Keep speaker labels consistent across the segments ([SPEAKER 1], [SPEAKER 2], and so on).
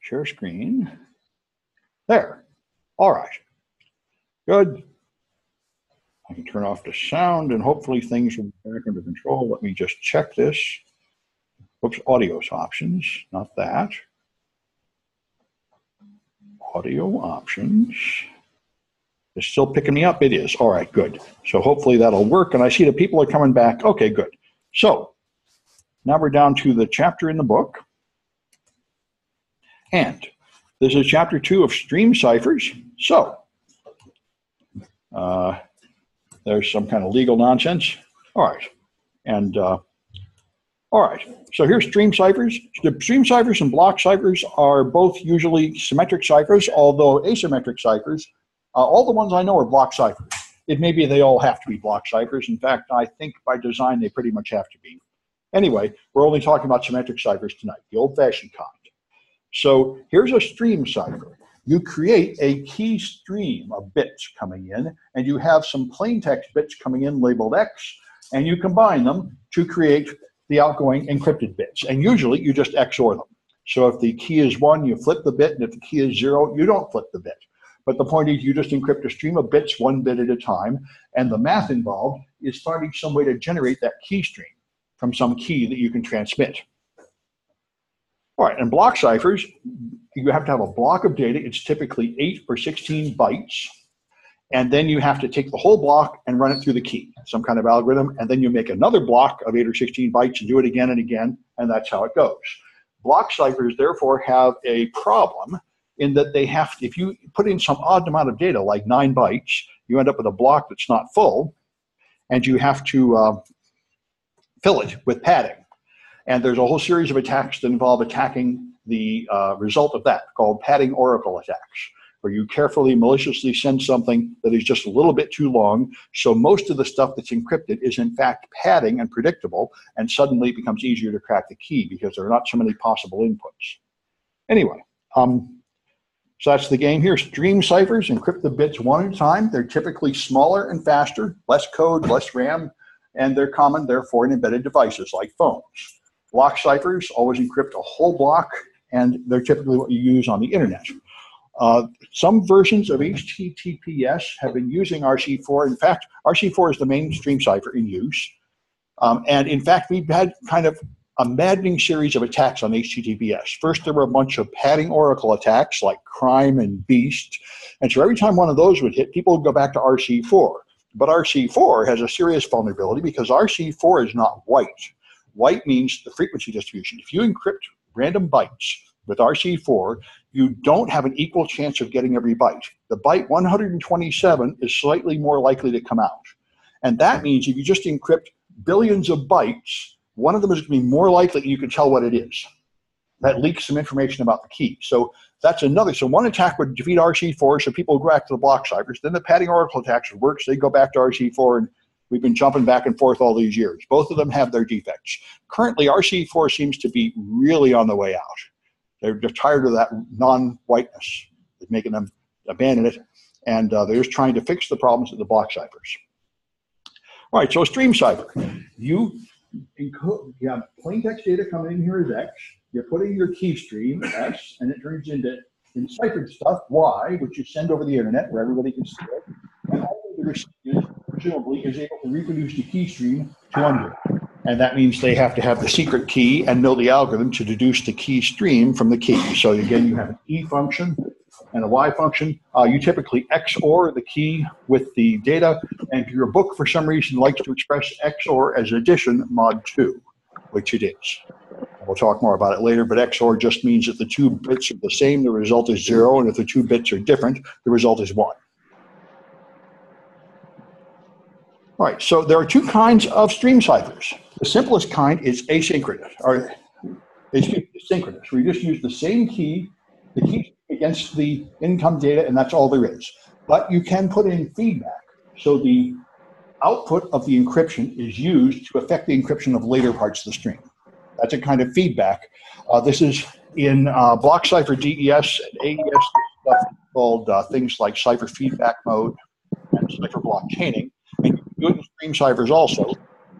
[SPEAKER 1] Share screen. There. All right. Good. I can turn off the sound and hopefully things will be back under control. Let me just check this. Oops, audio options, not that. Audio options. It's still picking me up. It is. All right, good. So hopefully that'll work. And I see that people are coming back. Okay, good. So now we're down to the chapter in the book. And this is chapter 2 of stream ciphers. So there's some kind of legal nonsense. All right. And all right. So here's stream ciphers. The stream ciphers and block ciphers are both usually symmetric ciphers, although asymmetric ciphers, all the ones I know are block ciphers. It may be they all have to be block ciphers. In fact, I think by design they pretty much have to be. Anyway, we're only talking about symmetric ciphers tonight, the old-fashioned kind. So here's a stream cipher. You create a key stream of bits coming in, and you have some plain text bits coming in labeled X, and you combine them to create the outgoing encrypted bits. And usually you just XOR them. So if the key is 1, you flip the bit, and if the key is 0, you don't flip the bit. But the point is you just encrypt a stream of bits 1 bit at a time, and the math involved is finding some way to generate that key stream from some key that you can transmit. All right, and block ciphers, you have to have a block of data. It's typically 8 or 16 bytes. And then you have to take the whole block and run it through the key, some kind of algorithm. And then you make another block of 8 or 16 bytes and do it again and again. And that's how it goes. Block ciphers, therefore, have a problem in that they have to, if you put in some odd amount of data, like 9 bytes, you end up with a block that's not full. And you have to fill it with padding. And there's a whole series of attacks that involve attacking the result of that, called padding oracle attacks, where you carefully, maliciously send something that is just a little bit too long. So most of the stuff that's encrypted is in fact padding and predictable, and suddenly it becomes easier to crack the key because there are not so many possible inputs. Anyway, so that's the game here. Stream ciphers encrypt the bits 1 at a time. They're typically smaller and faster, less code, less RAM, and they're common, therefore, in embedded devices like phones. Block ciphers always encrypt a whole block, and they're typically what you use on the internet. Some versions of HTTPS have been using RC4. In fact, RC4 is the main stream cipher in use. And in fact, we've had kind of a maddening series of attacks on HTTPS. First, there were a bunch of padding oracle attacks like Crime and Beast. And so every time one of those would hit, people would go back to RC4. But RC4 has a serious vulnerability because RC4 is not white. White means the frequency distribution. If you encrypt random bytes with RC4, you don't have an equal chance of getting every byte. The byte 127 is slightly more likely to come out. And that means if you just encrypt billions of bytes, one of them is going to be more likely you can tell what it is. That leaks some information about the key. So that's another. So one attack would defeat RC4, so people go back to the block ciphers. Then the padding oracle attacks would work, so they go back to RC4, and we've been jumping back and forth all these years. Both of them have their defects. Currently, RC4 seems to be really on the way out. They're just tired of that non-whiteness. It's making them abandon it, and they're just trying to fix the problems of the block ciphers. All right, so a stream cipher. You have plain text data coming in here as X. You're putting your key stream, S, and it turns into enciphered stuff, Y, which you send over the internet where everybody can see it. And only the recipient, presumably, is able to reproduce the key stream to undo. And that means they have to have the secret key and know the algorithm to deduce the key stream from the key. So again, you have an E function and a Y function. You typically XOR the key with the data, and your book, for some reason, likes to express XOR as addition mod 2, which it is. We'll talk more about it later, but XOR just means that the 2 bits are the same, the result is 0, and if the 2 bits are different, the result is 1. All right, so there are 2 kinds of stream ciphers. The simplest kind is asynchronous, or synchronous, where you just use the same key, the key against the income data, and that's all there is. But you can put in feedback, so the output of the encryption is used to affect the encryption of later parts of the stream. That's a kind of feedback. This is in block cipher DES and AES stuff called things like cipher feedback mode and cipher block chaining. And you can do it in stream ciphers also.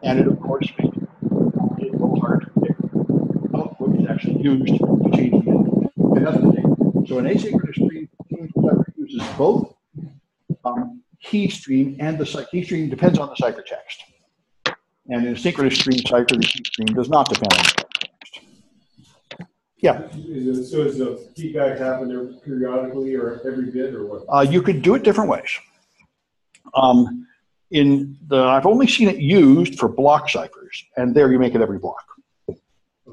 [SPEAKER 1] And it, of course, makes it a little harder to predict. Output is actually used to change the input. And that's the thing. So an asynchronous stream cipher uses both key stream and the key stream depends on the ciphertext. And in a synchronous stream cipher, the key stream does not depend on the ciphertext. Yeah.
[SPEAKER 2] So does the feedback happen there periodically or every bit or what?
[SPEAKER 1] You could do it different ways. I've only seen it used for block ciphers, and there you make it every block.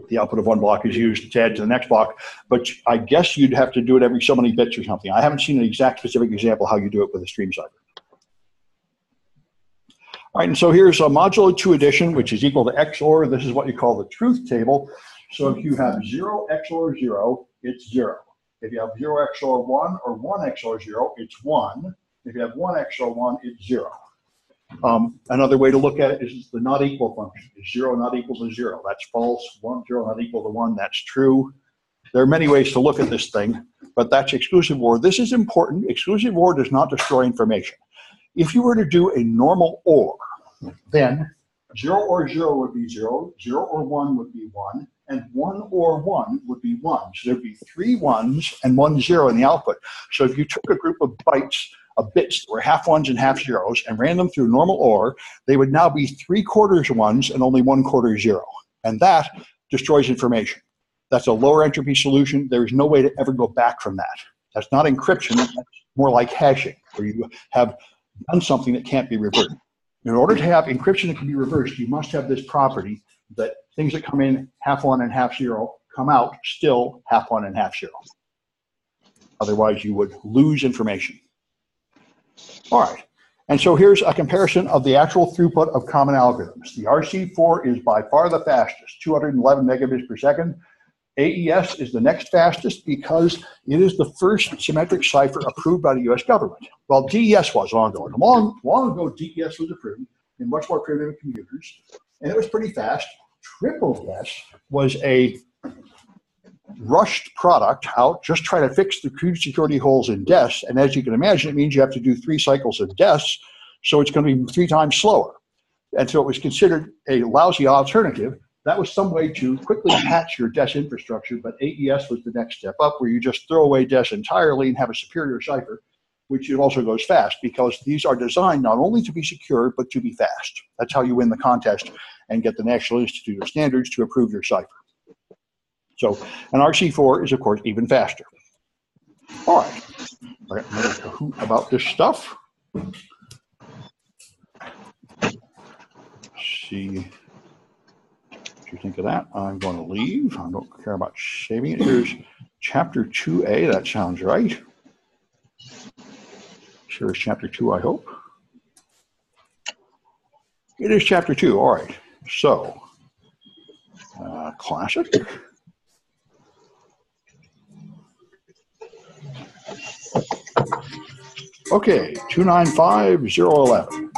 [SPEAKER 1] The output of one block is used to add to the next block, but I guess you'd have to do it every so many bits or something. I haven't seen an exact specific example how you do it with a stream cipher. All right, and so here's a modulo 2 addition, which is equal to XOR. This is what you call the truth table. So if you have 0 XOR 0, it's 0. If you have 0 XOR 1 or 1 XOR 0, it's 1. If you have 1 XOR 1, it's 0. Another way to look at it is the not equal function. Is 0 not equal to 0? That's false. 1, 0 not equal to 1, that's true. There are many ways to look at this thing, but that's exclusive OR. This is important. Exclusive OR does not destroy information. If you were to do a normal OR, then 0 or 0 would be 0, 0 or 1 would be 1, and 1 or 1 would be 1. So there'd be 3 1s and 1 0 in the output. So if you took a group of bytes, of bits that were half 1s and half 0s and ran them through normal OR, they would now be 3/4 1s and only 1/4 0. And that destroys information. That's a lower entropy solution. There is no way to ever go back from that. That's not encryption. That's more like hashing, where you have done something that can't be reversed. In order to have encryption that can be reversed, you must have this property that things that come in half 1 and half 0 come out still half 1 and half 0. Otherwise, you would lose information. All right, and so here's a comparison of the actual throughput of common algorithms. The RC4 is by far the fastest, 211 megabits per second. AES is the next fastest because it is the first symmetric cipher approved by the US government. Well, DES was long ago. Long ago, DES was approved in much more primitive computers, and it was pretty fast. Triple S was a rushed product out, just try to fix the computer security holes in DES, and as you can imagine, it means you have to do 3 cycles of DES, so it's going to be 3 times slower. And so it was considered a lousy alternative. That was some way to quickly patch your DES infrastructure, but AES was the next step up, where you just throw away DES entirely and have a superior cipher, which also goes fast, because these are designed not only to be secure, but to be fast. That's how you win the contest and get the National Institute of Standards to approve your cipher. So an RC4 is, of course, even faster. All right, I got another Kahoot about this stuff. Let's see what you think of that. I'm going to leave. I don't care about saving it. Here's chapter 2A. That sounds right. Here's chapter 2, I hope. It is chapter 2. All right. So, classic. Okay, 295.011.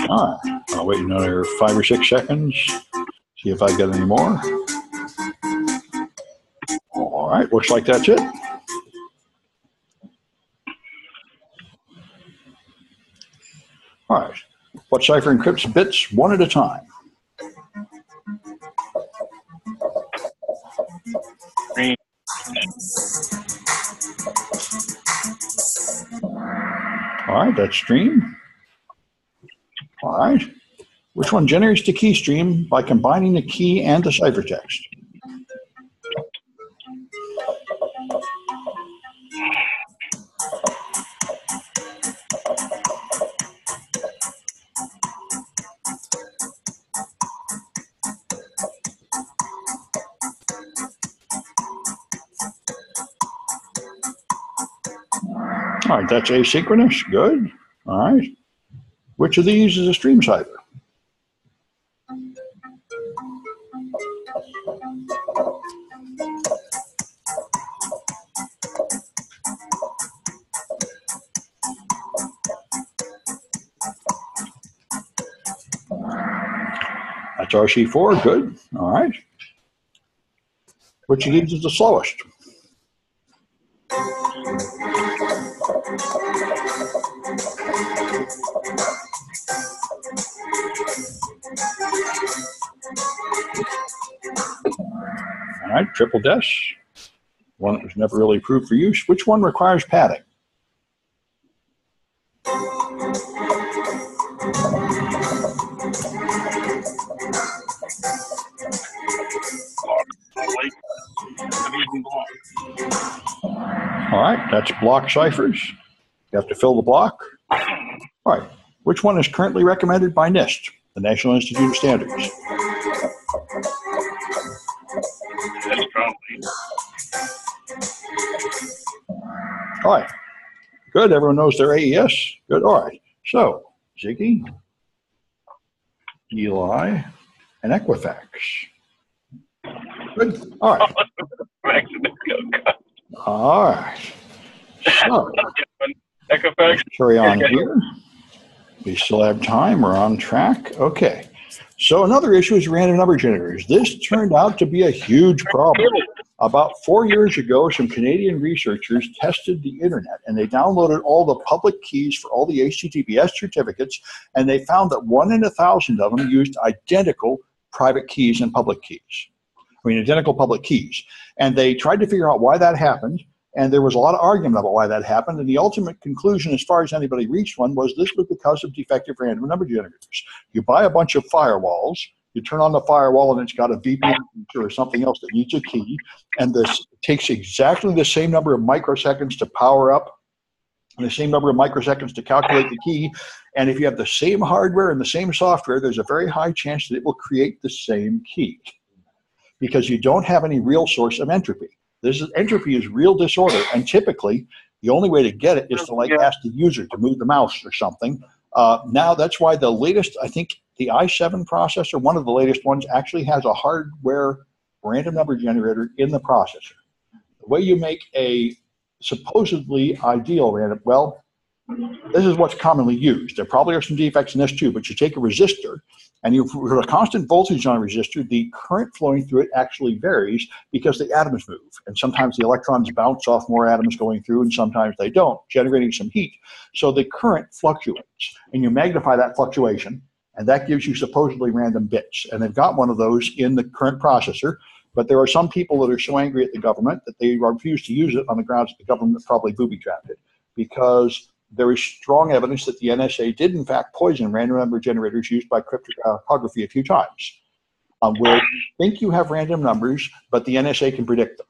[SPEAKER 1] All right, I'll wait another 5 or 6 seconds, see if I get any more. All right, looks like that's it. All right, what cipher encrypts bits one at a time? All right, that's stream. All right, which one generates the key stream by combining the key and the ciphertext? All right, that's asynchronous. Good. All right. Which of these is a stream cipher? That's RC4, good. All right. Which keys is the slowest? All right, triple dash. One that was never really approved for use. Which one requires padding? All right, that's block ciphers. You have to fill the block. All right, which one is currently recommended by NIST, the National Institute of Standards? All right, good. Everyone knows their AES. Good. All right. So, Ziggy, Eli, and Equifax. Good. All right. All right. So, carry on here. We still have time. We're on track. Okay. So another issue is random number generators. This turned out to be a huge problem. About 4 years ago, some Canadian researchers tested the internet, and they downloaded all the public keys for all the HTTPS certificates, and they found that 1 in 1,000 of them used identical private keys and public keys. I mean, identical public keys. And they tried to figure out why that happened, and there was a lot of argument about why that happened, and the ultimate conclusion, as far as anybody reached one, was this was because of defective random number generators. You buy a bunch of firewalls, you turn on the firewall, and it's got a VPN or something else that needs a key, and this takes exactly the same number of microseconds to power up, and the same number of microseconds to calculate the key, and if you have the same hardware and the same software, there's a very high chance that it will create the same key, because you don't have any real source of entropy. Entropy is real disorder, and typically the only way to get it is to ask the user to move the mouse or something. Now that's why the latest, I think the i7 processor, one of the latest ones, actually has a hardware random number generator in the processor. The way you make a supposedly ideal random, well, this is what's commonly used. There probably are some defects in this too, but you take a resistor and you put a constant voltage on a resistor, the current flowing through it actually varies because the atoms move. And sometimes the electrons bounce off more atoms going through, and sometimes they don't, generating some heat. So the current fluctuates, and you magnify that fluctuation, and that gives you supposedly random bits. And they've got one of those in the current processor, but there are some people that are so angry at the government that they refuse to use it on the grounds that the government probably booby-trapped it, because there is strong evidence that the NSA did, in fact, poison random number generators used by cryptography a few times. Where you think you have random numbers, but the NSA can predict them,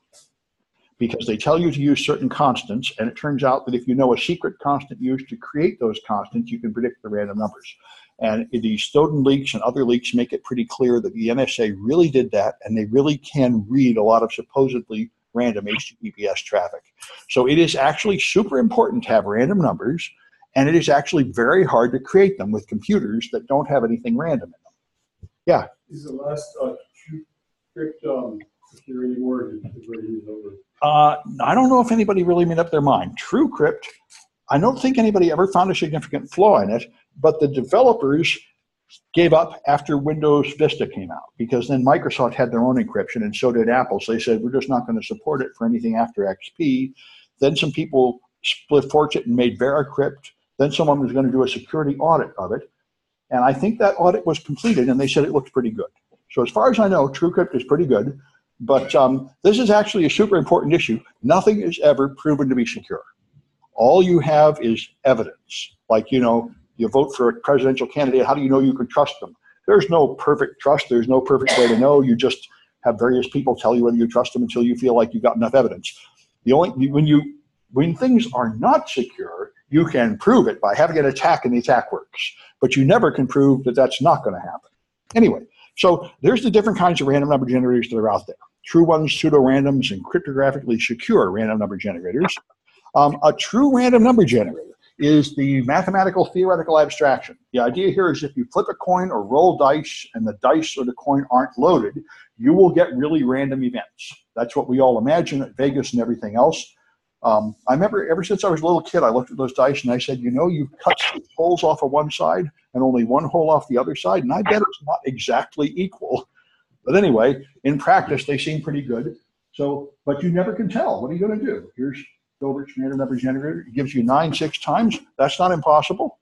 [SPEAKER 1] because they tell you to use certain constants, and it turns out that if you know a secret constant used to create those constants, you can predict the random numbers. And the Snowden leaks and other leaks make it pretty clear that the NSA really did that, and they really can read a lot of supposedly random HTTPS traffic. So it is actually super important to have random numbers, and it is actually very hard to create them with computers that don't have anything random in them. Yeah?
[SPEAKER 2] Is the last TrueCrypt security word is over?
[SPEAKER 1] I don't know if anybody really made up their mind. TrueCrypt, I don't think anybody ever found a significant flaw in it, but the developers gave up after Windows Vista came out, because then Microsoft had their own encryption, and so did Apple. So they said, we're just not going to support it for anything after XP. Then some people split fortune and made VeraCrypt. Then someone was going to do a security audit of it. And I think that audit was completed, and they said it looked pretty good. So as far as I know, TrueCrypt is pretty good. But this is actually a super important issue. Nothing is ever proven to be secure. All you have is evidence. Like, you know, you vote for a presidential candidate, how do you know you can trust them? There's no perfect trust. There's no perfect way to know. You just have various people tell you whether you trust them until you feel like you've got enough evidence. When things are not secure, you can prove it by having an attack and the attack works. But you never can prove that that's not going to happen. Anyway, so there's the different kinds of random number generators that are out there. True ones, pseudo-randoms, and cryptographically secure random number generators. A true random number generator is the mathematical theoretical abstraction. The idea here is if you flip a coin or roll dice and the dice or the coin aren't loaded, you will get really random events. That's what we all imagine at Vegas and everything else. I remember ever since I was a little kid, I looked at those dice and I said, you know, you cut 6 holes off of one side and only 1 hole off the other side, and I bet it's not exactly equal. But anyway, in practice, they seem pretty good. So, but you never can tell. What are you going to do? Here's Hilbert's random number generator. It gives you 9 6 times. That's not impossible.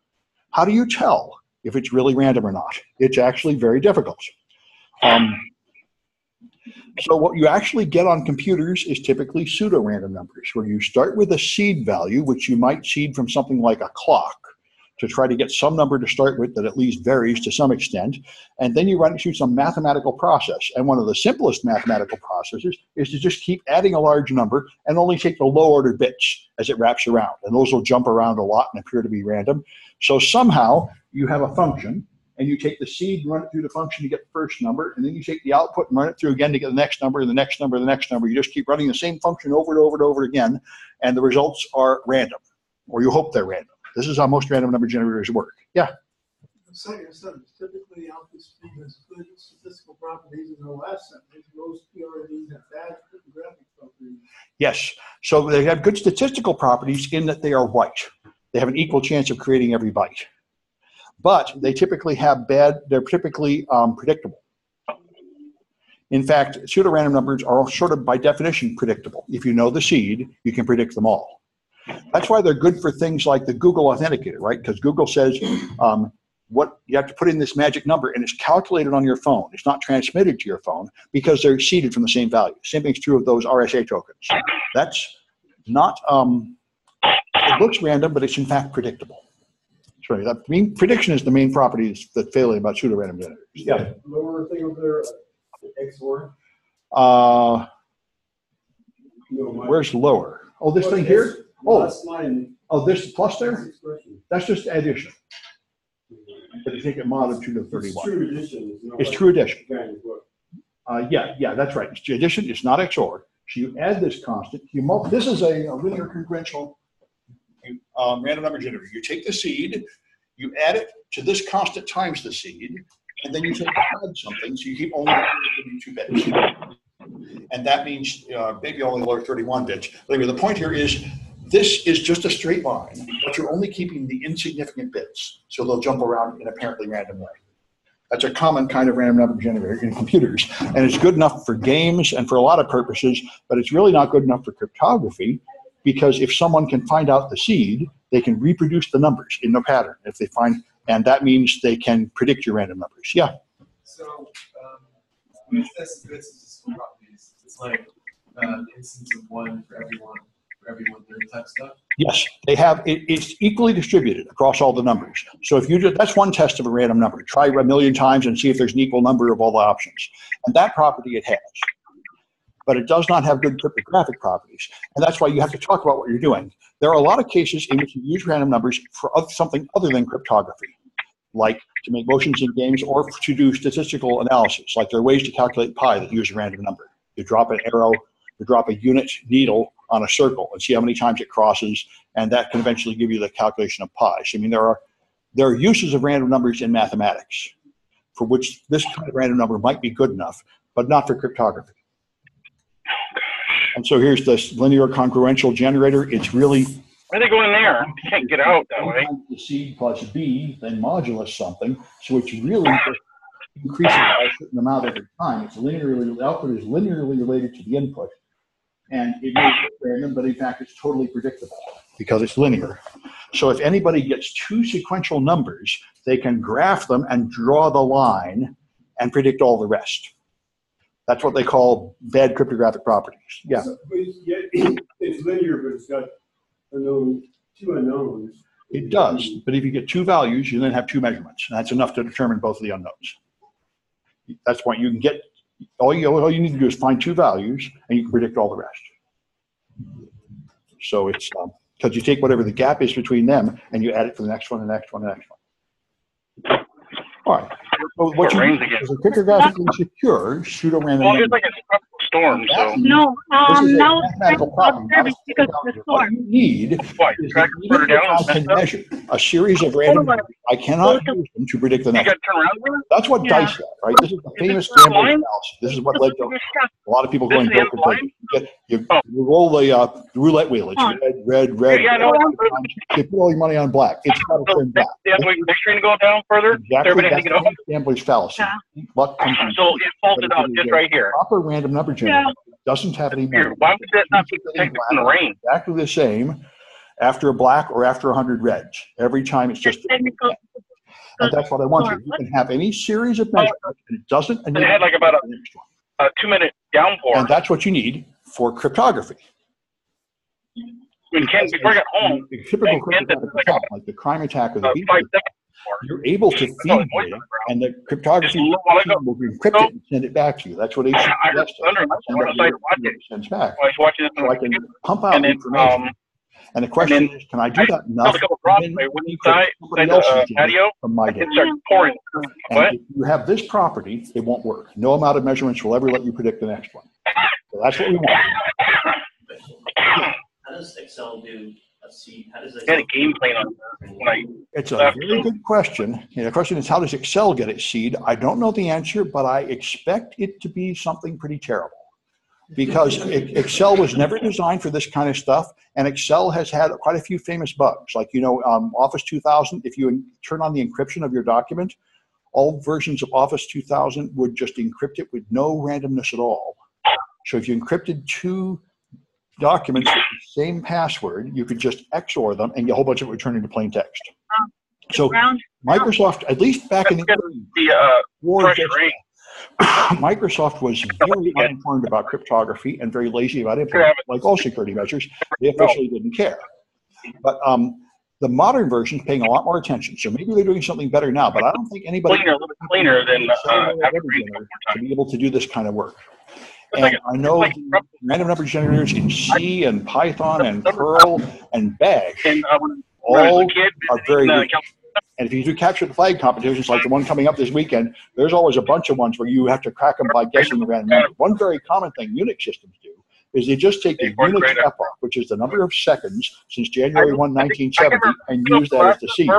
[SPEAKER 1] How do you tell if it's really random or not? It's actually very difficult. So what you actually get on computers is typically pseudo-random numbers, where you start with a seed value, which you might seed from something like a clock, to try to get some number to start with that at least varies to some extent, and then you run it through some mathematical process. And one of the simplest mathematical processes is to just keep adding a large number and only take the low-ordered bits as it wraps around. And those will jump around a lot and appear to be random. So somehow you have a function, and you take the seed, run it through the function to get the first number, and then you take the output and run it through again to get the next number, the next number, the next number. You just keep running the same function over and over and over again, and the results are random, or you hope they're random. This is how most random number generators work. Yeah?
[SPEAKER 3] Typically, alpha speed has good statistical properties in the last sentence. Most PRDs have bad cryptographic properties.
[SPEAKER 1] Yes. So they have good statistical properties in that they are white. They have an equal chance of creating every byte. But they typically have they're typically predictable. In fact, pseudo-random numbers are sort of by definition predictable. If you know the seed, you can predict them all. That's why they're good for things like the Google Authenticator, right? Because Google says what you have to put in this magic number, and it's calculated on your phone. It's not transmitted to your phone because they're seeded from the same value. Same thing's true of those RSA tokens. That's not, it looks random, but it's in fact predictable. Sorry, that prediction is the main property that's failing about pseudo-random generators. Yeah.
[SPEAKER 2] Lower thing over there, XOR.
[SPEAKER 1] Where's lower? Oh, this thing here?
[SPEAKER 2] Last line.
[SPEAKER 1] Oh, this plus there? That's just addition. But you take a mod of 2 to the 31.
[SPEAKER 2] It's true addition.
[SPEAKER 1] It's true addition.
[SPEAKER 2] Yeah.
[SPEAKER 1] That's right. It's addition. It's not XOR. So you add this constant. This is a linear congruential random number generator. You take the seed, you add it to this constant times the seed, and then you take add something, so you keep only 32 bits. And that means maybe only lower 31 bits. But anyway, the point here is this is just a straight line, but you're only keeping the insignificant bits, so they'll jump around in an apparently random way. That's a common kind of random number generator in computers. And it's good enough for games and for a lot of purposes, but it's really not good enough for cryptography, because if someone can find out the seed, they can reproduce the numbers in the pattern. If they find, and that means they can predict your random numbers. Yeah.
[SPEAKER 4] So, with statistical properties, it's like an instance of one for every one-third type stuff.
[SPEAKER 1] Yes, they have. It's equally distributed across all the numbers. So if you do, that's one test of a random number. Try a million times and see if there's an equal number of all the options. And that property it has. But it does not have good cryptographic properties. And that's why you have to talk about what you're doing. There are a lot of cases in which you use random numbers for something other than cryptography, like to make motions in games or to do statistical analysis. Like there are ways to calculate pi that use a random number. You drop an arrow, you drop a unit needle on a circle and see how many times it crosses, and that can eventually give you the calculation of pi. So, I mean, there are uses of random numbers in mathematics for which this kind of random number might be good enough, but not for cryptography. And so here's this linear congruential generator. It's really...
[SPEAKER 5] Why do they go in there? You can't get out that way.
[SPEAKER 1] The C plus B, then modulus something. So it's really just increasing by a certain amount every time. It's linearly, the output is linearly related to the input. And it may be random, but in fact it's totally predictable because it's linear. So if anybody gets 2 sequential numbers, they can graph them and draw the line and predict all the rest. That's what they call bad cryptographic properties. Yeah.
[SPEAKER 2] So, it's linear, but it's got 2 unknowns.
[SPEAKER 1] It does, but if you get 2 values, you then have 2 measurements, and that's enough to determine both of the unknowns. That's why you can get, all you need to do is find 2 values, and you can predict all the rest. So it's, because you take whatever the gap is between them, and you add it to the next one, the next one, the next one. All right. So what you need is a cryptographically secure pseudo-random
[SPEAKER 5] Well,
[SPEAKER 1] number.
[SPEAKER 5] it's like a storm, so.
[SPEAKER 6] No,
[SPEAKER 1] This is a
[SPEAKER 6] now
[SPEAKER 1] mathematical problem, not a
[SPEAKER 6] because of the
[SPEAKER 1] What
[SPEAKER 6] storm.
[SPEAKER 1] you need
[SPEAKER 5] What,
[SPEAKER 1] is
[SPEAKER 5] track
[SPEAKER 1] that
[SPEAKER 5] further down
[SPEAKER 1] you
[SPEAKER 5] and
[SPEAKER 1] can
[SPEAKER 5] messed up?
[SPEAKER 1] measure a series of random numbers I cannot use them to predict the
[SPEAKER 5] You
[SPEAKER 1] next.
[SPEAKER 5] got to turn around with it?
[SPEAKER 1] That's what
[SPEAKER 6] Yeah.
[SPEAKER 1] dice said, right? This is the famous
[SPEAKER 5] this
[SPEAKER 1] gambling
[SPEAKER 5] line?
[SPEAKER 1] fallacy. This is what led to a lot of people
[SPEAKER 5] This
[SPEAKER 1] going
[SPEAKER 5] is the
[SPEAKER 1] broke.
[SPEAKER 5] line?
[SPEAKER 1] You
[SPEAKER 5] Oh.
[SPEAKER 1] roll the roulette wheel. It's
[SPEAKER 6] Huh.
[SPEAKER 1] red.
[SPEAKER 5] Yeah, no,
[SPEAKER 1] You put all your money on black. It's got to
[SPEAKER 5] So
[SPEAKER 1] turn black.
[SPEAKER 5] next train to go down further.
[SPEAKER 1] Exactly.
[SPEAKER 5] Everybody had
[SPEAKER 1] That's
[SPEAKER 5] to get off.
[SPEAKER 1] the gambler's fallacy.
[SPEAKER 6] Yeah.
[SPEAKER 1] Luck comes from
[SPEAKER 5] So it faulted out just right here.
[SPEAKER 1] proper random number generator doesn't have any
[SPEAKER 5] Here,
[SPEAKER 1] memory.
[SPEAKER 5] why would that not be
[SPEAKER 1] It's getting
[SPEAKER 5] protected from the rain?
[SPEAKER 1] exactly the same after a black or after 100 reds. Every time it's just,
[SPEAKER 6] Technical.
[SPEAKER 1] and that's what I want you. You can have any series of measurements, and it doesn't.
[SPEAKER 5] And it had like about
[SPEAKER 1] the next one.
[SPEAKER 5] a 2-minute downpour.
[SPEAKER 1] And that's what you need for cryptography.
[SPEAKER 5] When Ken, before I got home,
[SPEAKER 1] The typical
[SPEAKER 5] Ken did
[SPEAKER 1] cryptographic
[SPEAKER 5] like
[SPEAKER 1] attack, like the crime attack or the beat
[SPEAKER 5] 5
[SPEAKER 1] attack,
[SPEAKER 5] seconds before.
[SPEAKER 1] you're able to
[SPEAKER 5] That's all
[SPEAKER 1] feed
[SPEAKER 5] the voice
[SPEAKER 1] data,
[SPEAKER 5] on the ground.
[SPEAKER 1] and the cryptography
[SPEAKER 5] Just a little while ago.
[SPEAKER 1] will encrypt it and send it back to you. That's what HTTPS
[SPEAKER 5] I
[SPEAKER 1] does.
[SPEAKER 5] was wondering, I
[SPEAKER 1] Send
[SPEAKER 5] went
[SPEAKER 1] out
[SPEAKER 5] outside
[SPEAKER 1] your-
[SPEAKER 5] to watch it.
[SPEAKER 1] sends back.
[SPEAKER 5] I was watching this on
[SPEAKER 1] So I
[SPEAKER 5] the
[SPEAKER 1] can
[SPEAKER 5] computer.
[SPEAKER 1] pump out
[SPEAKER 5] And then,
[SPEAKER 1] information. And the question is, can I do that enough?
[SPEAKER 5] a couple drops.
[SPEAKER 1] and
[SPEAKER 5] I
[SPEAKER 1] then
[SPEAKER 5] went
[SPEAKER 1] encrypt
[SPEAKER 5] inside
[SPEAKER 1] somebody
[SPEAKER 5] the
[SPEAKER 1] else's data
[SPEAKER 5] patio.
[SPEAKER 1] from my
[SPEAKER 5] I
[SPEAKER 1] data?
[SPEAKER 5] started pouring. What?
[SPEAKER 1] And if you have this property, it won't work. No amount of measurements will ever let you predict the next one. So that's what we want.
[SPEAKER 7] How does Excel do a seed? How does
[SPEAKER 5] I had
[SPEAKER 7] Excel?
[SPEAKER 5] a game playing on when I
[SPEAKER 1] It's a very good question. And the question is, how does Excel get its seed? I don't know the answer, but I expect it to be something pretty terrible. Because Excel was never designed for this kind of stuff, and Excel has had quite a few famous bugs. Like, Office 2000, if you turn on the encryption of your document, all versions of Office 2000 would just encrypt it with no randomness at all. So if you encrypted 2 documents with the same password, you could just XOR them, and a whole bunch of it would turn into plain text. So Microsoft, at least back in the early war,
[SPEAKER 5] fresh rain.
[SPEAKER 1] Microsoft was very uninformed about cryptography and very lazy about implementing it. Like all security measures, they officially didn't care. But the modern version is paying a lot more attention. So maybe they're doing something better now, but I don't think anybody
[SPEAKER 5] Cleaner, a little bit cleaner than after rain
[SPEAKER 1] to be able to do this kind of work. And I know random number generators in C and Python and Perl and Bash
[SPEAKER 5] And when I
[SPEAKER 1] all
[SPEAKER 5] was a kid,
[SPEAKER 1] are very
[SPEAKER 5] in,
[SPEAKER 1] good. And if you do capture the flag competitions like the one coming up this weekend, there's always a bunch of ones where you have to crack them by guessing the random number. One very common thing Unix systems do is they just take the Unix epoch, which is the number of seconds since January 1, 1970, and use that as the seed.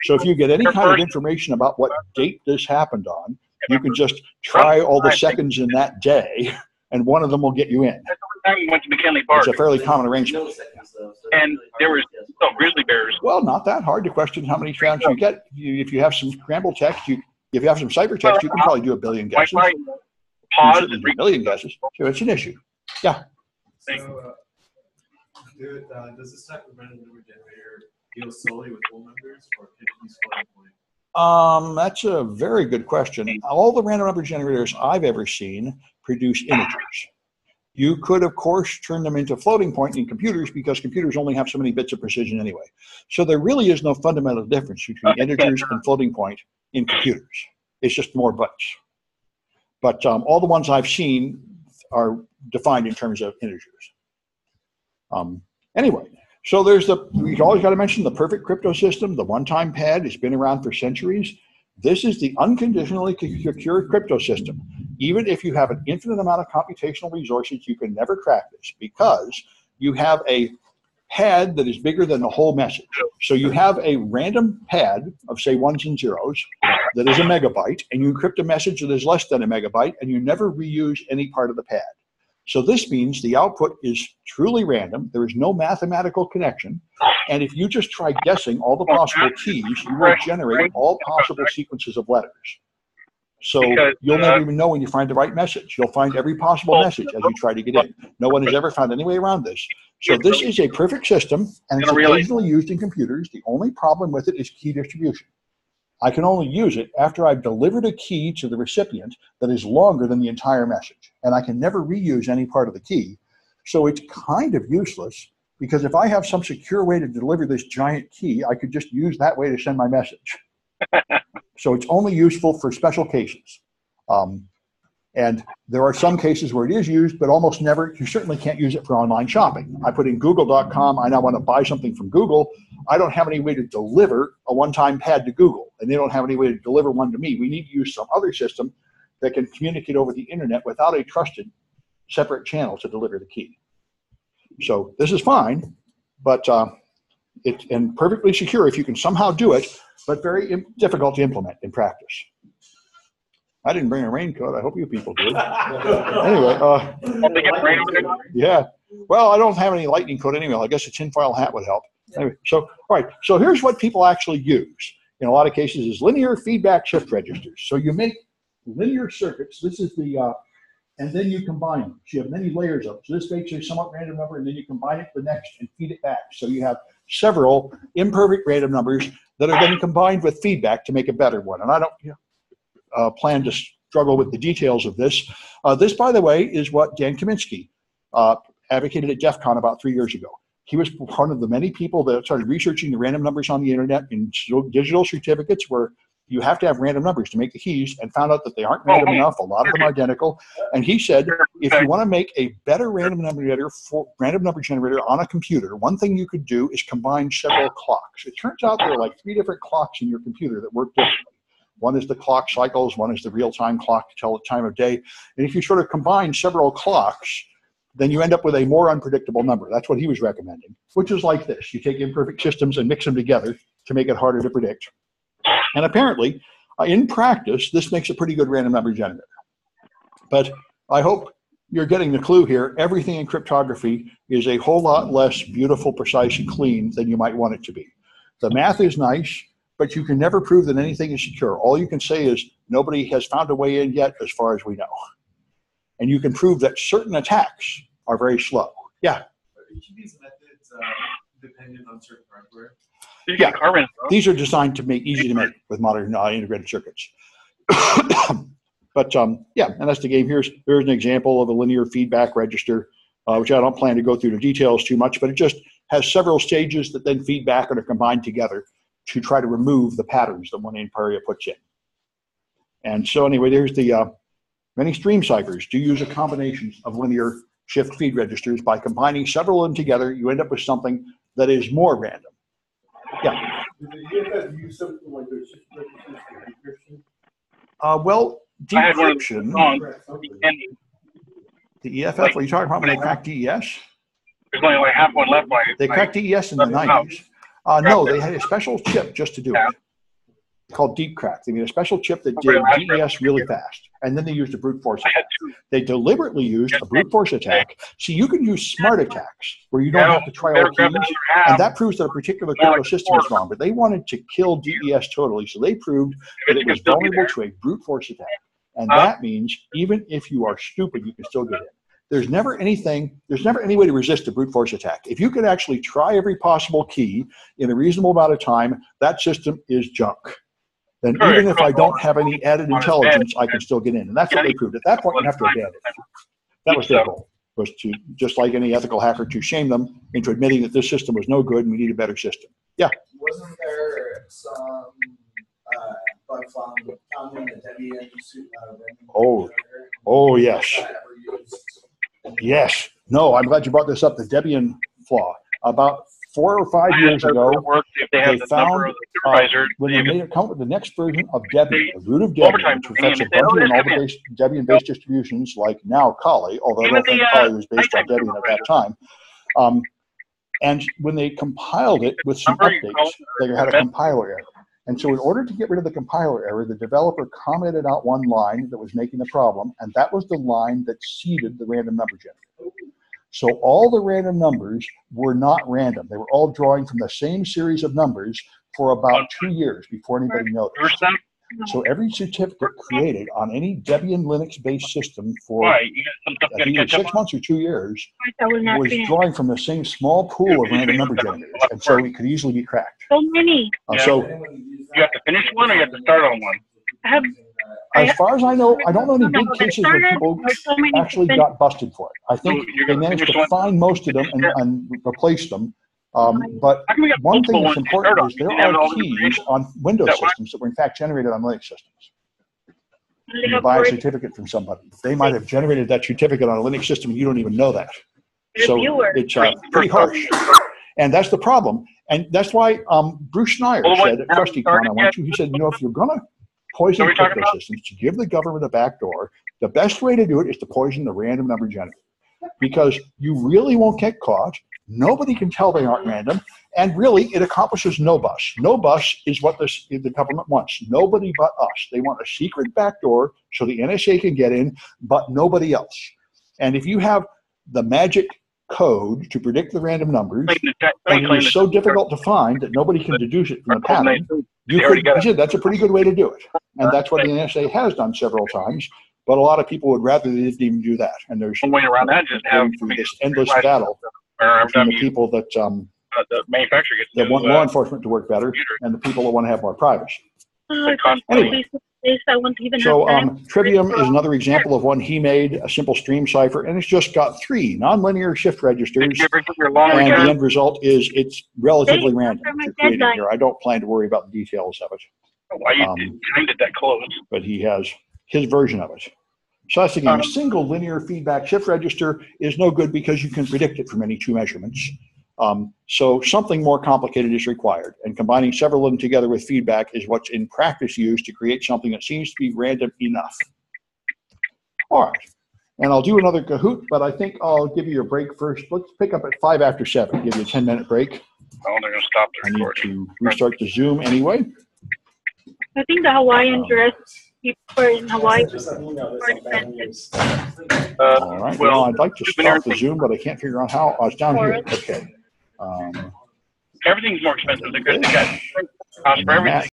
[SPEAKER 1] So if you get any kind of information about what date this happened on, you can just try all the seconds in that day, and one of them will get you in.
[SPEAKER 5] That's the time we went to McKinley Park.
[SPEAKER 1] It's a fairly common arrangement.
[SPEAKER 7] No seconds though. So
[SPEAKER 5] And there was grizzly bears.
[SPEAKER 1] Well, not that hard to question how many rounds you get. If you have some scrambled text, if you have some ciphertext, you can probably do a billion guesses.
[SPEAKER 5] Wi-Fi
[SPEAKER 1] You can
[SPEAKER 5] pause
[SPEAKER 1] certainly
[SPEAKER 5] and
[SPEAKER 1] do a billion guesses. So it's an issue. Yeah.
[SPEAKER 4] So, does this type of random number generator deal solely with whole numbers, or can it use floating point?
[SPEAKER 1] That's a very good question. All the random number generators I've ever seen produce integers. You could, of course, turn them into floating point in computers because computers only have so many bits of precision anyway. So there really is no fundamental difference between integers and floating point in computers. It's just more bytes. But all the ones I've seen are defined in terms of integers. Anyway, so we always got to mention the perfect crypto system. The Onetime Pad has been around for centuries. This is the unconditionally secure crypto system. Even if you have an infinite amount of computational resources, you can never crack this because you have a pad that is bigger than the whole message. So you have a random pad of, say, 1s and 0s that is a megabyte, and you encrypt a message that is less than a megabyte, and you never reuse any part of the pad. So this means the output is truly random. There is no mathematical connection. And if you just try guessing all the possible keys, you will generate all possible sequences of letters. So you'll never even know when you find the right message. You'll find every possible message as you try to get in. No one has ever found any way around this. So this is a perfect system, and it's occasionally used in computers. The only problem with it is key distribution. I can only use it after I've delivered a key to the recipient that is longer than the entire message. And I can never reuse any part of the key. So it's kind of useless because if I have some secure way to deliver this giant key, I could just use that way to send my message. So it's only useful for special cases. And there are some cases where it is used, but almost never. You certainly can't use it for online shopping. I put in google.com. I now want to buy something from Google. I don't have any way to deliver a Onetime Pad to Google, and they don't have any way to deliver one to me. We need to use some other system that can communicate over the internet without a trusted separate channel to deliver the key. So this is fine, but and perfectly secure if you can somehow do it, but very difficult to implement in practice. I didn't bring a raincoat. I hope you people did. Anyway,
[SPEAKER 5] They get rain over there.
[SPEAKER 1] yeah. Well, I don't have any lightning code anyway. I guess a tinfoil hat would help. Anyway, so all right. So here's what people actually use in a lot of cases is linear feedback shift registers. So you make linear circuits. This is the and then you combine them. So you have many layers of it. So this makes a somewhat random number, and then you combine it with the next and feed it back. So you have several imperfect random numbers that are then combined with feedback to make a better one. And I don't plan to struggle with the details of this. This, by the way, is what Dan Kaminsky advocated at DEF CON about 3 years ago. He was one of the many people that started researching the random numbers on the internet in digital certificates where you have to have random numbers to make the keys, and found out that they aren't random enough. A lot of them are identical. And he said, if you want to make a better random number generator on a computer, one thing you could do is combine several clocks. It turns out there are like 3 different clocks in your computer that work differently. One is the clock cycles, one is the real-time clock to tell the time of day. And if you sort of combine several clocks, then you end up with a more unpredictable number. That's what he was recommending, which is like this. You take imperfect systems and mix them together to make it harder to predict. And apparently, in practice, this makes a pretty good random number generator. But I hope you're getting the clue here. Everything in cryptography is a whole lot less beautiful, precise, and clean than you might want it to be. The math is nice, but you can never prove that anything is secure. All you can say is nobody has found a way in yet as far as we know. And you can prove that certain attacks are very slow. Yeah?
[SPEAKER 4] Are each of these methods dependent on certain hardware?
[SPEAKER 1] Yeah, these are designed to make easy to make with modern integrated circuits. But yeah, and that's the game. Here's an example of a linear feedback register, which I don't plan to go through the details too much, but it just has several stages that then feed back and are combined together to try to remove the patterns that one Paar puts in. And so anyway, there's the many stream ciphers do use a combination of linear shift feed registers. By combining several of them together, you end up with something that is more random. Yeah.
[SPEAKER 2] Do the EFF use something like those shift registers for decryption?
[SPEAKER 1] Well, decryption.
[SPEAKER 5] And
[SPEAKER 1] The EFF, are you talking about when they cracked DES?
[SPEAKER 5] there's only like half one left.
[SPEAKER 1] They cracked DES in the 90s. No, they had a special chip just to do it called Deep Crack. They made a special chip that did DES really fast. And then they used a brute force attack. They deliberately used a brute force attack. See, you can use smart attacks where you don't have to try all keys. And that proves that a particular crypto system is wrong. But they wanted to kill DES totally. So they proved that it was vulnerable to a brute force attack. And that means even if you are stupid, you can still get in. There's never any way to resist a brute force attack. If you could actually try every possible key in a reasonable amount of time, that system is junk. Then even if I don't have any added intelligence, I can still get in. And that's what they proved. At that point, you have to abandon it. That was their goal, was to, just like any ethical hacker, to shame them into admitting that this system was no good and we need a better system. Yeah?
[SPEAKER 6] Wasn't there some bug found in the Debian
[SPEAKER 1] Oh, yes. Yes. No, I'm glad you brought this up. The Debian flaw. About 4 or 5 years ago, they found when they made it come up with the next version of Debian, the root of Debian, which reflects a bunch of all the Debian-based distributions like now Kali, although I don't think Kali was based on Debian at that time. And when they compiled it with some updates, they had a compiler error. And so in order to get rid of the compiler error, the developer commented out one line that was making the problem, and that was the line that seeded the random number generator. So all the random numbers were not random. They were all drawing from the same series of numbers for about 2 years before anybody noticed. So every certificate created on any Debian Linux-based system for I think it was 6 months or 2 years was drawing from the same small pool of random number generators, and so it could easily be cracked.
[SPEAKER 5] So many.
[SPEAKER 1] So
[SPEAKER 5] you have to finish one or you have to start on one?
[SPEAKER 1] as far as I know, I don't know any big cases where people actually got busted for it. I think they managed to find most of them and replace them. But one thing that's important is there are keys on Windows systems that were in fact generated on Linux systems. You buy a certificate from somebody. They might have generated that certificate on a Linux system and you don't even know that. So it's pretty harsh. And that's the problem. And that's why Bruce Schneier said at TrustyCon, I went to, he said, you know, if you're going to poison crypto systems to give the government a backdoor, the best way to do it is to poison the random number generator. Because you really won't get caught. Nobody can tell they aren't random, and really it accomplishes no bus. No bus is what the government wants. Nobody but us. They want a secret backdoor so the NSA can get in, but nobody else. And if you have the magic code to predict the random numbers, and it is so difficult to find that nobody can deduce it from the pattern, that's a pretty good way to do it. And that's what the NSA has done several times. But a lot of people would rather they didn't even do that. And there's
[SPEAKER 5] one way around that, just have
[SPEAKER 1] this endless battle between the people that
[SPEAKER 5] the manufacturer gets
[SPEAKER 1] that want law enforcement to work better and the people that want to have more privacy.
[SPEAKER 8] Anyway. I want to even
[SPEAKER 1] So
[SPEAKER 8] have that.
[SPEAKER 1] Tritium is another example of one he made, a simple stream cipher, and it's just got 3 nonlinear shift registers, and the end result is it's relatively random to create it here. I don't plan to worry about the details of it.
[SPEAKER 5] Why you timed it that close?
[SPEAKER 1] But he has his version of it. So that's again, a single linear feedback shift register is no good because you can predict it from any 2 measurements. So something more complicated is required, and combining several of them together with feedback is what's in practice used to create something that seems to be random enough. All right, and I'll do another Kahoot, but I think I'll give you a break first. Let's pick up at 5 after 7, give you a 10-minute break.
[SPEAKER 5] Oh, they're going to stop the
[SPEAKER 1] I need
[SPEAKER 5] recording.
[SPEAKER 1] to restart the Zoom anyway.
[SPEAKER 8] I think the Hawaiian dress people in Hawaii.
[SPEAKER 1] All right, well, I'd like to stop the Zoom, but I can't figure out how. Oh, it's down here. Okay.
[SPEAKER 5] Everything's more expensive. They got cost for everything.